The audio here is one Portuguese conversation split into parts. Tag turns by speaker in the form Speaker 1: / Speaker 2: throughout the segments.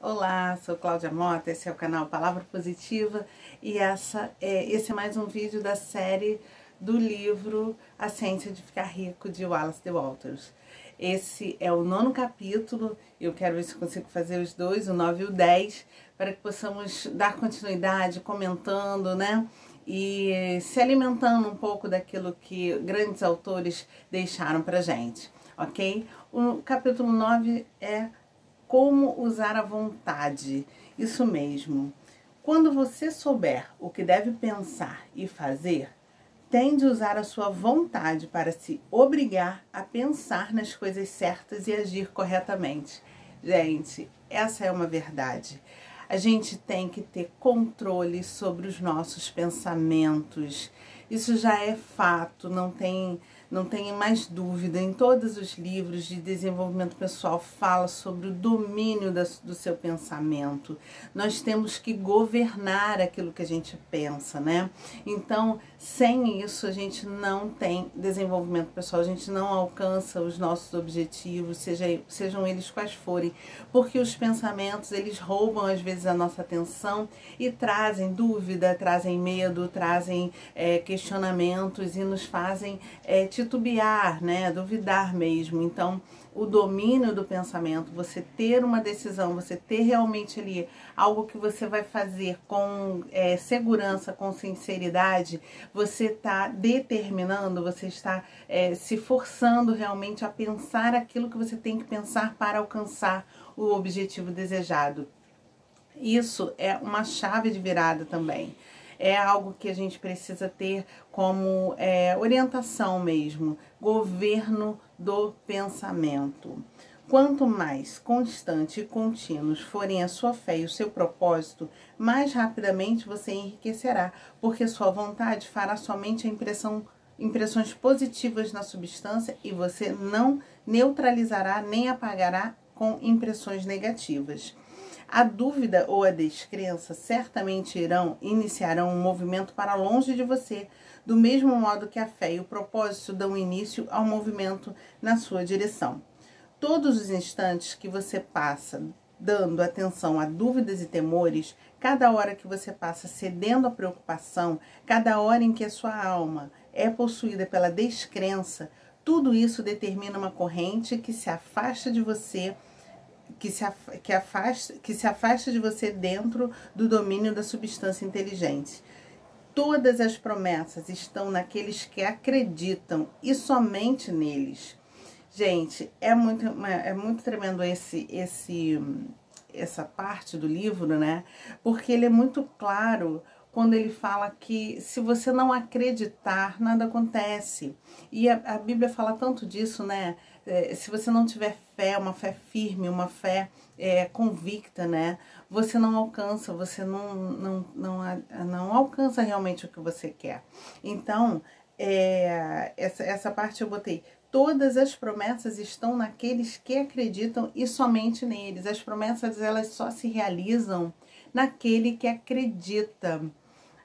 Speaker 1: Olá, sou Cláudia Mota, esse é o canal Palavra Positiva e esse é mais um vídeo da série do livro A Ciência de Ficar Rico, de Wallace de Walters. Esse é o 9º capítulo, eu quero ver se consigo fazer os dois, o 9 e o 10, para que possamos dar continuidade, comentando, né? E se alimentando um pouco daquilo que grandes autores deixaram pra gente, ok? O capítulo 9 é como usar a vontade. Isso mesmo. Quando você souber o que deve pensar e fazer, tem de usar a sua vontade para se obrigar a pensar nas coisas certas e agir corretamente. Gente, essa é uma verdade. A gente tem que ter controle sobre os nossos pensamentos. Isso já é fato, não tem mais dúvida. Em todos os livros de desenvolvimento pessoal fala sobre o domínio do seu pensamento. Nós temos que governar aquilo que a gente pensa, né? Então, sem isso, a gente não tem desenvolvimento pessoal, a gente não alcança os nossos objetivos, sejam eles quais forem, porque os pensamentos, eles roubam às vezes a nossa atenção e trazem dúvida, trazem medo, trazem questionamentos e nos fazem titubear, né, duvidar mesmo. Então, o domínio do pensamento, você ter uma decisão, você ter realmente ali algo que você vai fazer com segurança, com sinceridade, você está determinando, você está se forçando realmente a pensar aquilo que você tem que pensar para alcançar o objetivo desejado. Isso é uma chave de virada também. É algo que a gente precisa ter como orientação mesmo, governo do pensamento. Quanto mais constante e contínuos forem a sua fé e o seu propósito, mais rapidamente você enriquecerá, porque sua vontade fará somente impressões positivas na substância e você não neutralizará nem apagará com impressões negativas. A dúvida ou a descrença certamente iniciarão um movimento para longe de você, do mesmo modo que a fé e o propósito dão início ao movimento na sua direção. Todos os instantes que você passa dando atenção a dúvidas e temores, cada hora que você passa cedendo à preocupação, cada hora em que a sua alma é possuída pela descrença, tudo isso determina uma corrente que se afasta de você, que se afasta de você dentro do domínio da substância inteligente. Todas as promessas estão naqueles que acreditam e somente neles. Gente, é muito tremendo essa parte do livro, né? Porque ele é muito claro quando ele fala que se você não acreditar, nada acontece. E a Bíblia fala tanto disso, né? Se você não tiver fé, uma fé firme, uma fé convicta, né? Você não alcança, você não alcança realmente o que você quer. Então, essa parte eu botei. Todas as promessas estão naqueles que acreditam e somente neles. As promessas, elas só se realizam naquele que acredita.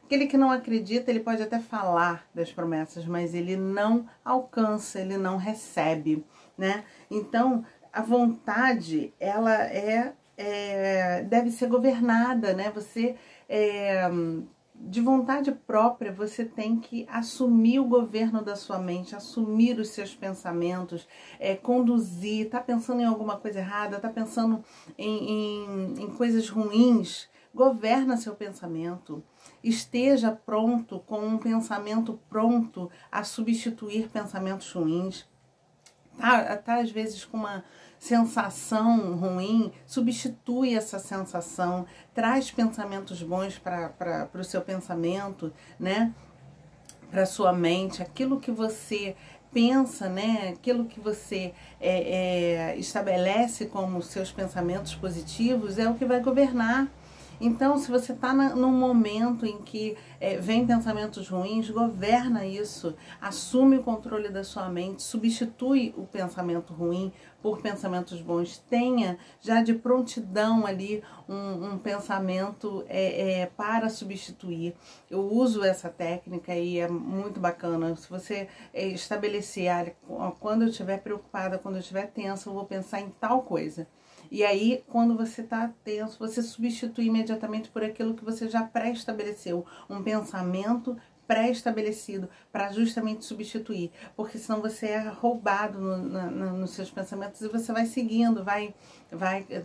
Speaker 1: Aquele que não acredita, ele pode até falar das promessas, mas ele não alcança, ele não recebe, né? Então, a vontade, ela deve ser governada, né? Você, de vontade própria, você tem que assumir o governo da sua mente, assumir os seus pensamentos, conduzir. Tá pensando em alguma coisa errada, tá pensando em coisas ruins, governa seu pensamento. Esteja pronto, com um pensamento pronto a substituir pensamentos ruins. Tá às vezes com uma sensação ruim, substitui essa sensação, traz pensamentos bons para o seu pensamento, né? Para sua mente, aquilo que você pensa, né? Aquilo que você estabelece como seus pensamentos positivos é o que vai governar. Então, se você está num momento em que vem pensamentos ruins, governa isso, assume o controle da sua mente, substitui o pensamento ruim por pensamentos bons. Tenha já de prontidão ali um pensamento para substituir. Eu uso essa técnica e é muito bacana. Se você estabelecer, quando eu estiver preocupada, quando eu estiver tensa, eu vou pensar em tal coisa. E aí, quando você está tenso, você substitui imediatamente por aquilo que você já pré-estabeleceu, um pensamento pré-estabelecido para justamente substituir, porque senão você é roubado nos seus pensamentos e você vai seguindo, vai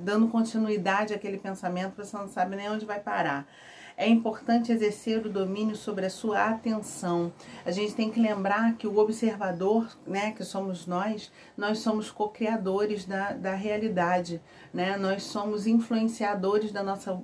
Speaker 1: dando continuidade àquele pensamento, você não sabe nem onde vai parar. É importante exercer o domínio sobre a sua atenção. A gente tem que lembrar que o observador, né, que somos nós somos co-criadores da realidade, né? Nós somos influenciadores da nossa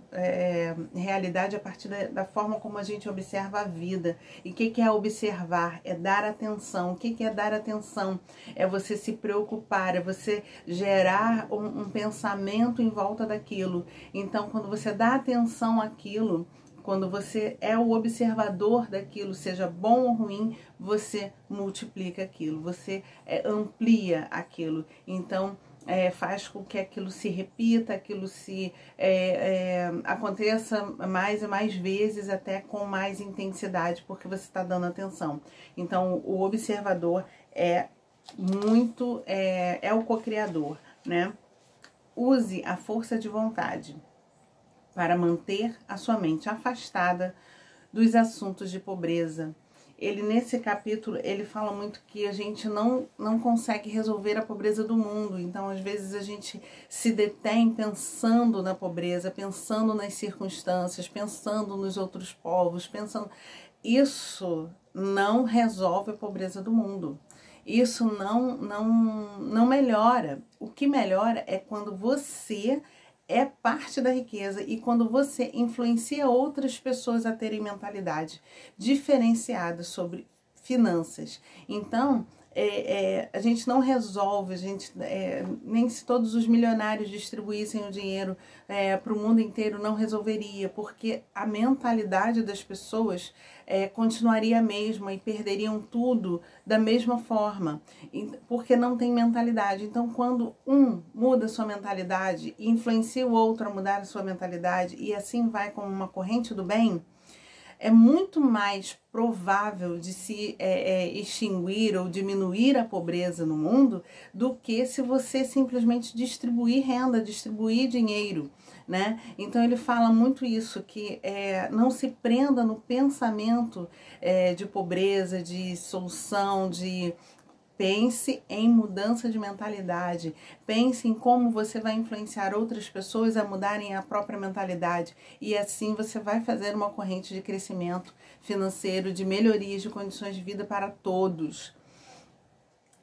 Speaker 1: realidade a partir da forma como a gente observa a vida. E o que é observar? É dar atenção. O que é dar atenção? É você se preocupar, é você gerar um pensamento em volta daquilo. Então, quando você dá atenção àquilo, quando você é o observador daquilo, seja bom ou ruim, você multiplica aquilo, você amplia aquilo. Então, faz com que aquilo se repita, aquilo se aconteça mais e mais vezes, até com mais intensidade, porque você está dando atenção. Então, o observador é o co-criador, né? Use a força de vontade para manter a sua mente afastada dos assuntos de pobreza. Nesse capítulo, ele fala muito que a gente não consegue resolver a pobreza do mundo. Então, às vezes, a gente se detém pensando na pobreza, pensando nas circunstâncias, pensando nos outros povos, pensando... Isso não resolve a pobreza do mundo. Isso não melhora. O que melhora é quando você é parte da riqueza e quando você influencia outras pessoas a terem mentalidade diferenciada sobre finanças. Então, a gente não resolve, nem se todos os milionários distribuíssem o dinheiro para o mundo inteiro, não resolveria, porque a mentalidade das pessoas continuaria a mesma e perderiam tudo da mesma forma, porque não tem mentalidade. Então, quando um muda sua mentalidade e influencia o outro a mudar a sua mentalidade, e assim vai como uma corrente do bem, é muito mais provável de se extinguir ou diminuir a pobreza no mundo do que se você simplesmente distribuir renda, distribuir dinheiro, né? Então ele fala muito isso, que não se prenda no pensamento de pobreza, de solução, pense em mudança de mentalidade, pense em como você vai influenciar outras pessoas a mudarem a própria mentalidade, e assim você vai fazer uma corrente de crescimento financeiro, de melhorias de condições de vida para todos.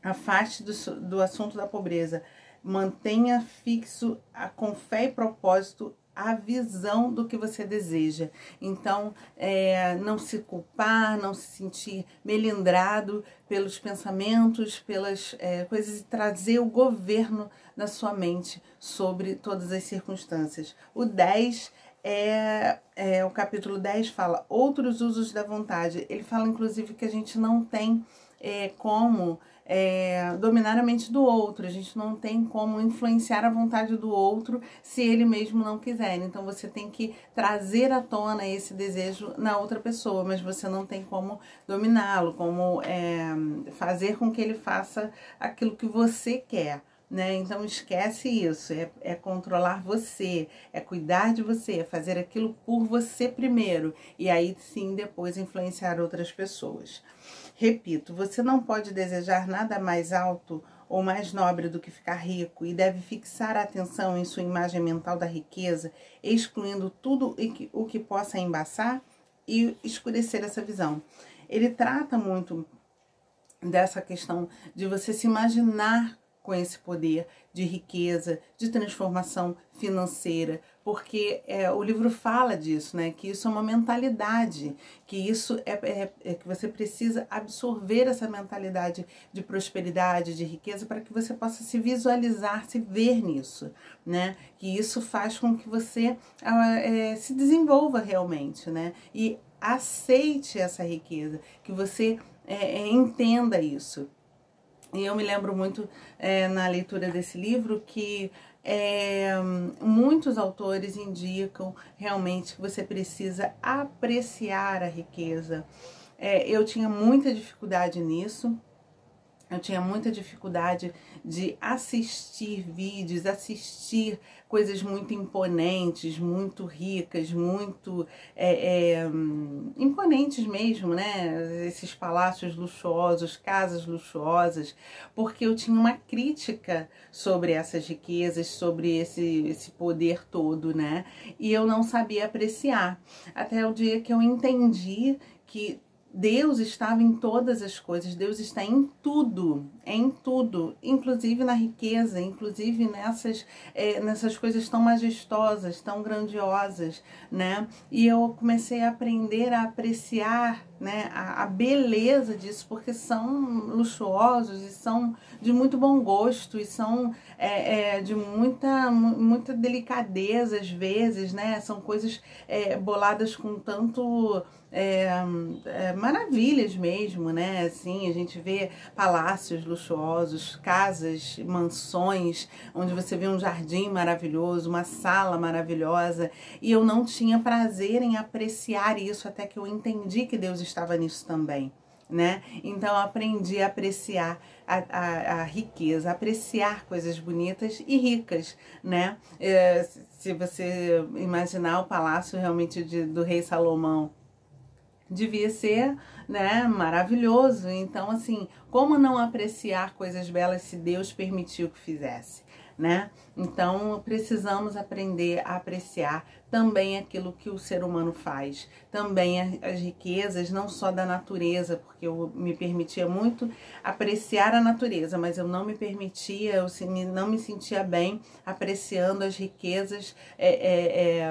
Speaker 1: Afaste do assunto da pobreza, mantenha fixo com fé e propósito a visão do que você deseja. Então, não se culpar, não se sentir melindrado pelos pensamentos, pelas coisas, e trazer o governo na sua mente sobre todas as circunstâncias. O 10 o capítulo 10 fala outros usos da vontade. Ele fala, inclusive, que a gente não tem como dominar a mente do outro, a gente não tem como influenciar a vontade do outro se ele mesmo não quiser. Então você tem que trazer à tona esse desejo na outra pessoa, mas você não tem como dominá-lo, como fazer com que ele faça aquilo que você quer, né? Então esquece isso, é controlar você, é cuidar de você, é fazer aquilo por você primeiro, e aí sim depois influenciar outras pessoas. Repito, você não pode desejar nada mais alto ou mais nobre do que ficar rico, e deve fixar a atenção em sua imagem mental da riqueza, excluindo tudo o que possa embaçar e escurecer essa visão. Ele trata muito dessa questão de você se imaginar com esse poder de riqueza, de transformação financeira, porque o livro fala disso, né? Que isso é uma mentalidade, que isso que você precisa absorver essa mentalidade de prosperidade, de riqueza, para que você possa se visualizar, se ver nisso, né? Que isso faz com que você se desenvolva realmente, né? E aceite essa riqueza, que você entenda isso. E eu me lembro muito na leitura desse livro que muitos autores indicam realmente que você precisa apreciar a riqueza. Eu tinha muita dificuldade nisso. Eu tinha muita dificuldade de assistir vídeos, assistir coisas muito imponentes, muito ricas, muito imponentes mesmo, né? Esses palácios luxuosos, casas luxuosas, porque eu tinha uma crítica sobre essas riquezas, sobre esse poder todo, né? E eu não sabia apreciar. Até o dia que eu entendi que Deus estava em todas as coisas, Deus está em tudo, inclusive na riqueza, inclusive nessas coisas tão majestosas, tão grandiosas, né? E eu comecei a aprender a apreciar, né, a beleza disso, porque são luxuosos e são de muito bom gosto e são de muita delicadeza às vezes, né? São coisas boladas com tanto maravilhas mesmo, né? Assim, a gente vê palácios luxuosos, casas, mansões, onde você vê um jardim maravilhoso, uma sala maravilhosa, e eu não tinha prazer em apreciar isso até que eu entendi que Deus estava nisso também, né? Então eu aprendi a apreciar a riqueza, apreciar coisas bonitas e ricas, né? Se você imaginar o palácio realmente do rei Salomão, devia ser, né, maravilhoso. Então, assim, como não apreciar coisas belas se Deus permitiu que fizesse, né? Então, precisamos aprender a apreciar também aquilo que o ser humano faz, também as riquezas, não só da natureza, porque eu me permitia muito apreciar a natureza, mas eu não me permitia, não me sentia bem apreciando as riquezas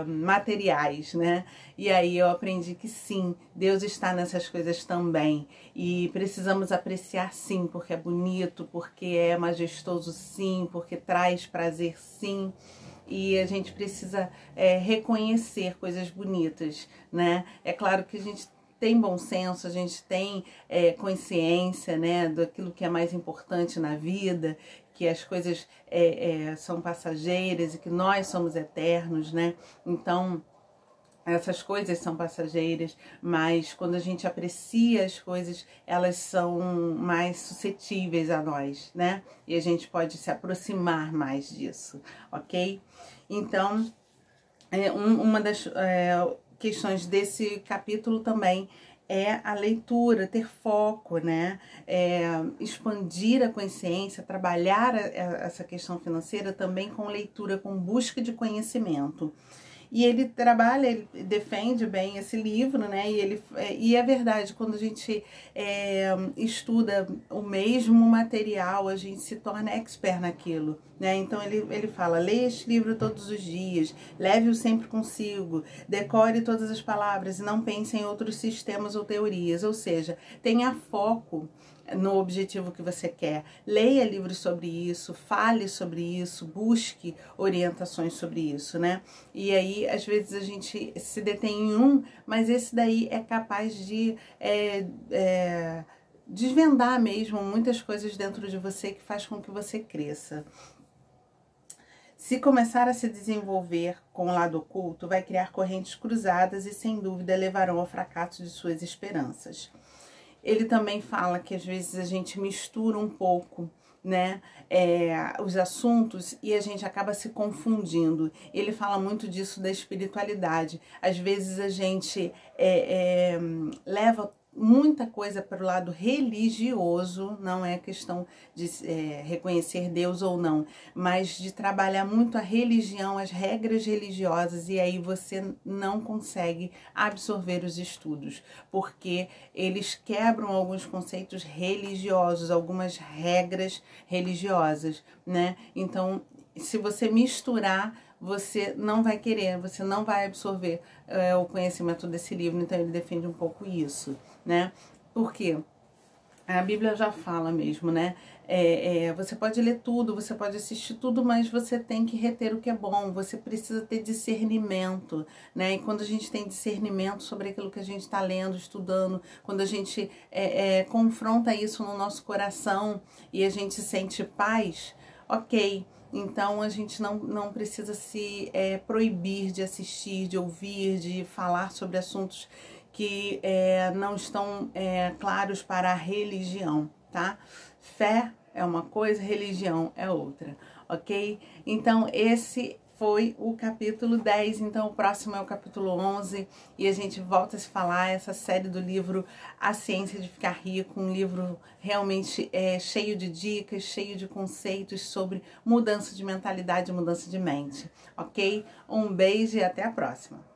Speaker 1: materiais, né? E aí eu aprendi que sim, Deus está nessas coisas também, e precisamos apreciar sim, porque é bonito, porque é majestoso sim, porque traz prazer sim. E a gente precisa reconhecer coisas bonitas, né? É claro que a gente tem bom senso, a gente tem consciência, né, daquilo que é mais importante na vida, que as coisas são passageiras e que nós somos eternos, né? Então, essas coisas são passageiras, mas quando a gente aprecia as coisas, elas são mais suscetíveis a nós, né? E a gente pode se aproximar mais disso, ok? Então, uma das questões desse capítulo também é a leitura, ter foco, né? Expandir a consciência, trabalhar essa questão financeira também com leitura, com busca de conhecimento. E ele trabalha, ele defende bem esse livro, né? E é verdade, quando a gente estuda o mesmo material, a gente se torna expert naquilo, né? Então ele fala, leia este livro todos os dias, leve-o sempre consigo, decore todas as palavras e não pense em outros sistemas ou teorias, ou seja, tenha foco no objetivo que você quer. Leia livros sobre isso, fale sobre isso, busque orientações sobre isso, né? E aí, às vezes, a gente se detém em um, mas esse daí é capaz de desvendar mesmo muitas coisas dentro de você que faz com que você cresça. Se começar a se desenvolver com o lado oculto, vai criar correntes cruzadas e, sem dúvida, levarão ao fracasso de suas esperanças. Ele também fala que às vezes a gente mistura um pouco, né, os assuntos e a gente acaba se confundindo. Ele fala muito disso da espiritualidade. Às vezes a gente leva muita coisa para o lado religioso, não é questão de reconhecer Deus ou não, mas de trabalhar muito a religião, as regras religiosas, e aí você não consegue absorver os estudos, porque eles quebram alguns conceitos religiosos, algumas regras religiosas, né? Então, se você misturar, você não vai querer, você não vai absorver o conhecimento desse livro. Então ele defende um pouco isso, né? Porque a Bíblia já fala mesmo, né? Você pode ler tudo, você pode assistir tudo, mas você tem que reter o que é bom, você precisa ter discernimento, né? E quando a gente tem discernimento sobre aquilo que a gente está lendo, estudando, quando a gente confronta isso no nosso coração e a gente sente paz, ok. Então, a gente não precisa se proibir de assistir, de ouvir, de falar sobre assuntos que não estão claros para a religião, tá? Fé é uma coisa, religião é outra, ok? Então, esse foi o capítulo 10, então o próximo é o capítulo 11 e a gente volta a se falar essa série do livro A Ciência de Ficar Rico, um livro realmente cheio de dicas, cheio de conceitos sobre mudança de mentalidade, mudança de mente, ok? Um beijo e até a próxima!